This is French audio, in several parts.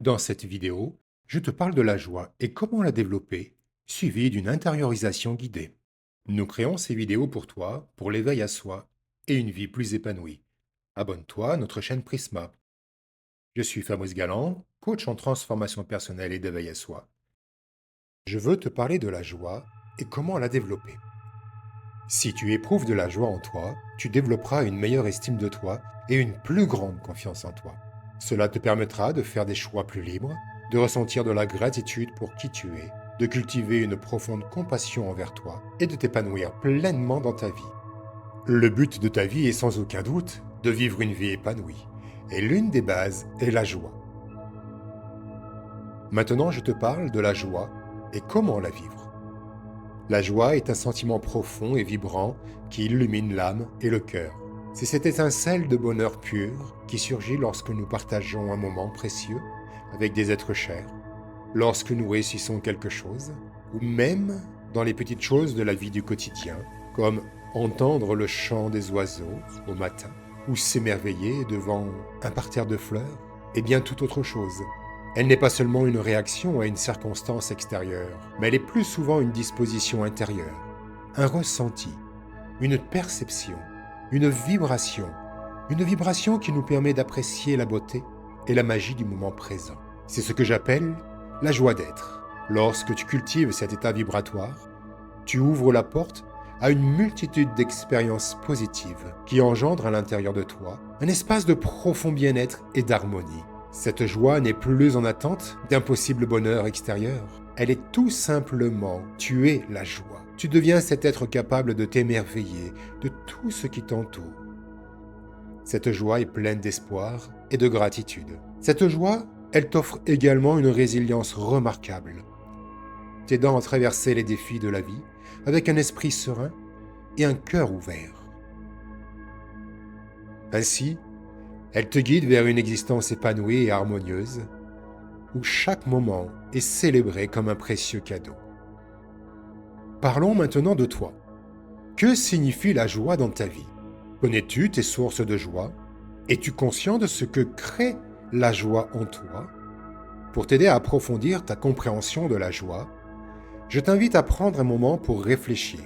Dans cette vidéo, je te parle de la joie et comment la développer, suivie d'une intériorisation guidée. Nous créons ces vidéos pour toi, pour l'éveil à soi et une vie plus épanouie. Abonne-toi à notre chaîne Prisma. Je suis Fabrice Galland, coach en transformation personnelle et d'éveil à soi. Je veux te parler de la joie et comment la développer. Si tu éprouves de la joie en toi, tu développeras une meilleure estime de toi et une plus grande confiance en toi. Cela te permettra de faire des choix plus libres, de ressentir de la gratitude pour qui tu es, de cultiver une profonde compassion envers toi et de t'épanouir pleinement dans ta vie. Le but de ta vie est sans aucun doute de vivre une vie épanouie. Et l'une des bases est la joie. Maintenant, je te parle de la joie et comment la vivre. La joie est un sentiment profond et vibrant qui illumine l'âme et le cœur. C'est cette étincelle de bonheur pur qui surgit lorsque nous partageons un moment précieux avec des êtres chers, lorsque nous réussissons quelque chose, ou même dans les petites choses de la vie du quotidien, comme entendre le chant des oiseaux au matin, ou s'émerveiller devant un parterre de fleurs, et bien toute autre chose. Elle n'est pas seulement une réaction à une circonstance extérieure, mais elle est plus souvent une disposition intérieure, un ressenti, une perception, une vibration qui nous permet d'apprécier la beauté et la magie du moment présent. C'est ce que j'appelle la joie d'être. Lorsque tu cultives cet état vibratoire, tu ouvres la porte à une multitude d'expériences positives qui engendrent à l'intérieur de toi un espace de profond bien-être et d'harmonie. Cette joie n'est plus en attente d'un possible bonheur extérieur. Elle est tout simplement, tu es la joie. Tu deviens cet être capable de t'émerveiller de tout ce qui t'entoure. Cette joie est pleine d'espoir et de gratitude. Cette joie, elle t'offre également une résilience remarquable, t'aidant à traverser les défis de la vie avec un esprit serein et un cœur ouvert. Ainsi, elle te guide vers une existence épanouie et harmonieuse, où chaque moment est célébré comme un précieux cadeau. Parlons maintenant de toi. Que signifie la joie dans ta vie? Connais-tu tes sources de joie? Es-tu conscient de ce que crée la joie en toi? Pour t'aider à approfondir ta compréhension de la joie, je t'invite à prendre un moment pour réfléchir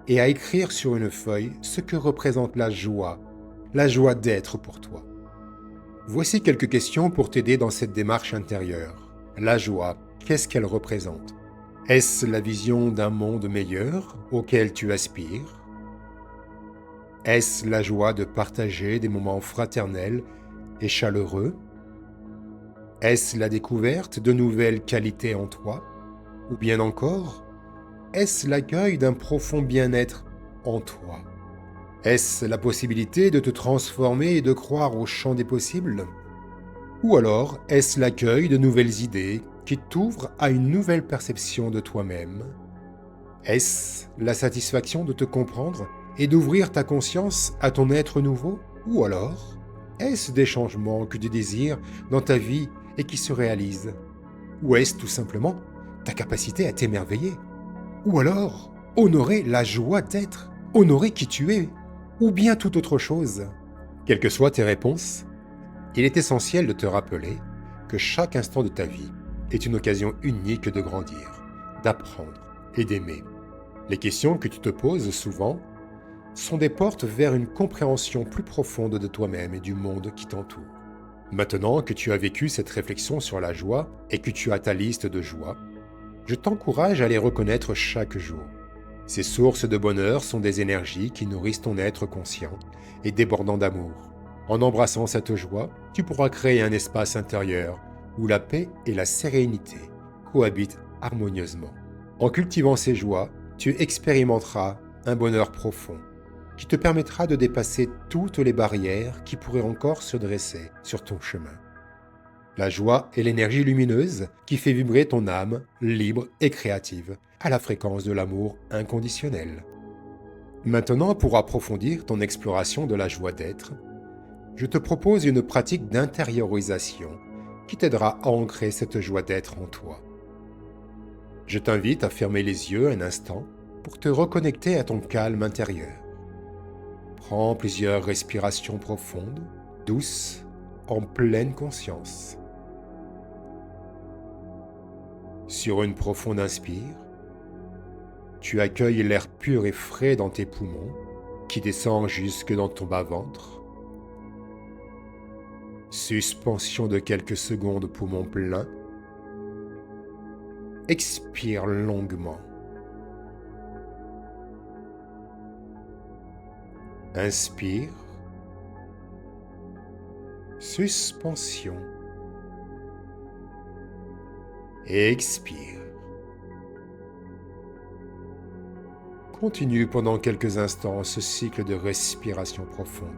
et à écrire sur une feuille ce que représente la joie d'être pour toi. Voici quelques questions pour t'aider dans cette démarche intérieure. La joie, qu'est-ce qu'elle représente? Est-ce la vision d'un monde meilleur auquel tu aspires? Est-ce la joie de partager des moments fraternels et chaleureux? Est-ce la découverte de nouvelles qualités en toi? Ou bien encore, est-ce l'accueil d'un profond bien-être en toi? Est-ce la possibilité de te transformer et de croire au champ des possibles? Ou alors, est-ce l'accueil de nouvelles idées qui t'ouvrent à une nouvelle perception de toi-même? Est-ce la satisfaction de te comprendre et d'ouvrir ta conscience à ton être nouveau? Ou alors, est-ce des changements que tu désires dans ta vie et qui se réalisent? Ou est-ce tout simplement ta capacité à t'émerveiller? Ou alors, honorer la joie d'être, honorer qui tu es, ou bien toute autre chose? Quelles que soient tes réponses, il est essentiel de te rappeler que chaque instant de ta vie est une occasion unique de grandir, d'apprendre et d'aimer. Les questions que tu te poses souvent sont des portes vers une compréhension plus profonde de toi-même et du monde qui t'entoure. Maintenant que tu as vécu cette réflexion sur la joie et que tu as ta liste de joie, je t'encourage à les reconnaître chaque jour. Ces sources de bonheur sont des énergies qui nourrissent ton être conscient et débordant d'amour. En embrassant cette joie, tu pourras créer un espace intérieur où la paix et la sérénité cohabitent harmonieusement. En cultivant ces joies, tu expérimenteras un bonheur profond qui te permettra de dépasser toutes les barrières qui pourraient encore se dresser sur ton chemin. La joie est l'énergie lumineuse qui fait vibrer ton âme libre et créative à la fréquence de l'amour inconditionnel. Maintenant, pour approfondir ton exploration de la joie d'être, je te propose une pratique d'intériorisation qui t'aidera à ancrer cette joie d'être en toi. Je t'invite à fermer les yeux un instant pour te reconnecter à ton calme intérieur. Prends plusieurs respirations profondes, douces, en pleine conscience. Sur une profonde inspire, tu accueilles l'air pur et frais dans tes poumons qui descend jusque dans ton bas-ventre. Suspension de quelques secondes, poumon plein. Expire longuement. Inspire. Suspension. Expire. Continue pendant quelques instants ce cycle de respiration profonde.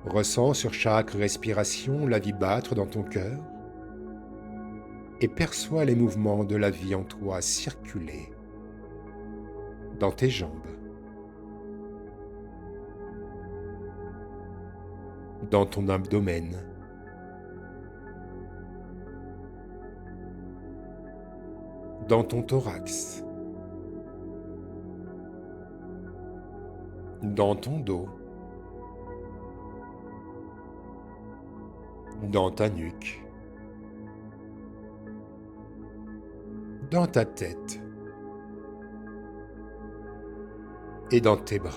Ressens sur chaque respiration la vie battre dans ton cœur et perçois les mouvements de la vie en toi circuler dans tes jambes, dans ton abdomen, dans ton thorax, dans ton dos, dans ta nuque, dans ta tête et dans tes bras.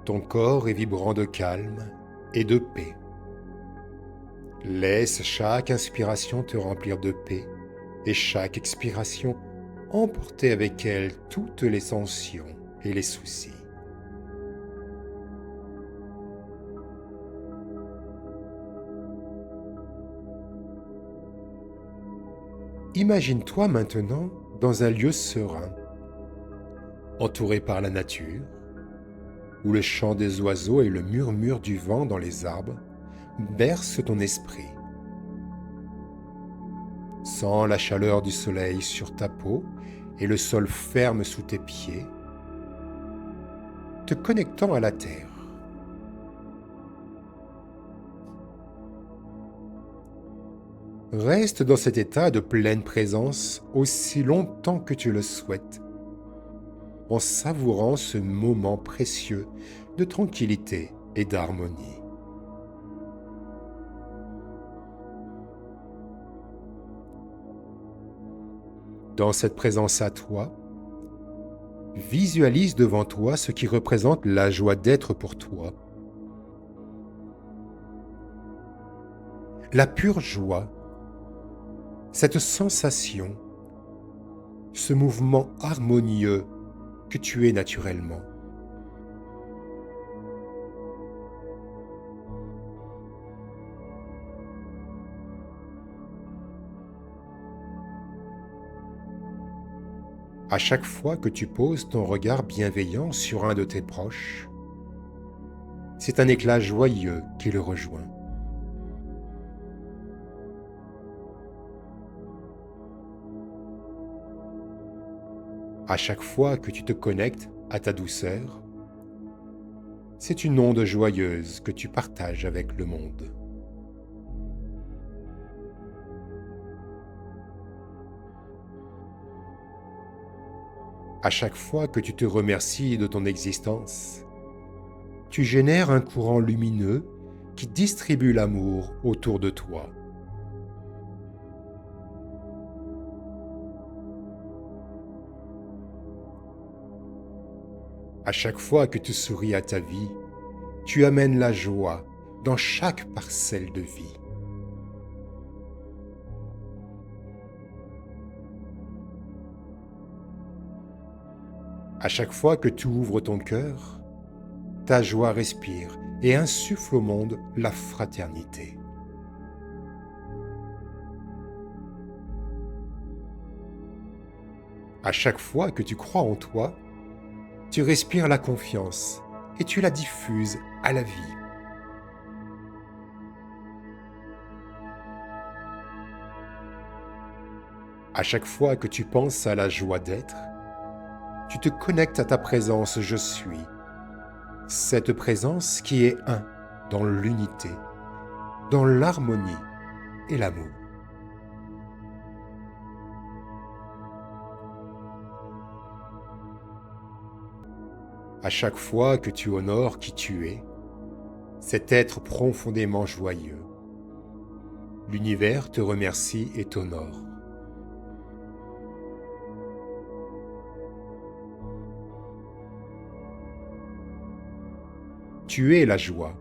Ton corps est vibrant de calme et de paix. Laisse chaque inspiration te remplir de paix et chaque expiration emporter avec elle toutes les tensions et les soucis. Imagine-toi maintenant dans un lieu serein, entouré par la nature, où le chant des oiseaux et le murmure du vent dans les arbres bercent ton esprit. Sens la chaleur du soleil sur ta peau et le sol ferme sous tes pieds, te connectant à la terre. Reste dans cet état de pleine présence aussi longtemps que tu le souhaites, en savourant ce moment précieux de tranquillité et d'harmonie. Dans cette présence à toi, visualise devant toi ce qui représente la joie d'être pour toi. La pure joie, cette sensation, ce mouvement harmonieux que tu es naturellement. À chaque fois que tu poses ton regard bienveillant sur un de tes proches, c'est un éclat joyeux qui le rejoint. À chaque fois que tu te connectes à ta douceur, c'est une onde joyeuse que tu partages avec le monde. À chaque fois que tu te remercies de ton existence, tu génères un courant lumineux qui distribue l'amour autour de toi. À chaque fois que tu souris à ta vie, tu amènes la joie dans chaque parcelle de vie. À chaque fois que tu ouvres ton cœur, ta joie respire et insuffle au monde la fraternité. À chaque fois que tu crois en toi, tu respires la confiance et tu la diffuses à la vie. À chaque fois que tu penses à la joie d'être, tu te connectes à ta présence je suis, cette présence qui est un dans l'unité, dans l'harmonie et l'amour. À chaque fois que tu honores qui tu es, c'est être profondément joyeux. L'univers te remercie et t'honore. Tu es la joie,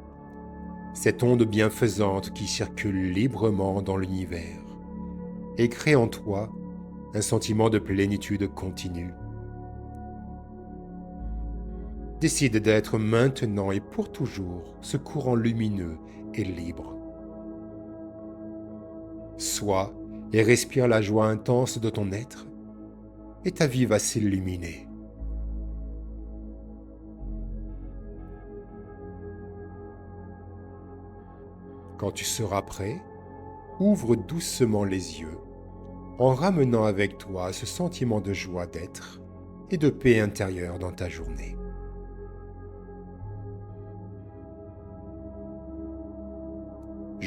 cette onde bienfaisante qui circule librement dans l'univers et crée en toi un sentiment de plénitude continue. Décide d'être maintenant et pour toujours ce courant lumineux et libre. Sois et respire la joie intense de ton être et ta vie va s'illuminer. Quand tu seras prêt, ouvre doucement les yeux en ramenant avec toi ce sentiment de joie d'être et de paix intérieure dans ta journée.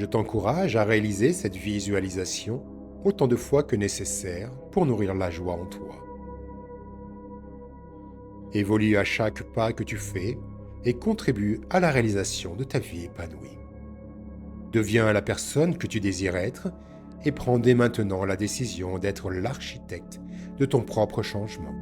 Je t'encourage à réaliser cette visualisation autant de fois que nécessaire pour nourrir la joie en toi. Évolue à chaque pas que tu fais et contribue à la réalisation de ta vie épanouie. Deviens la personne que tu désires être et prends dès maintenant la décision d'être l'architecte de ton propre changement.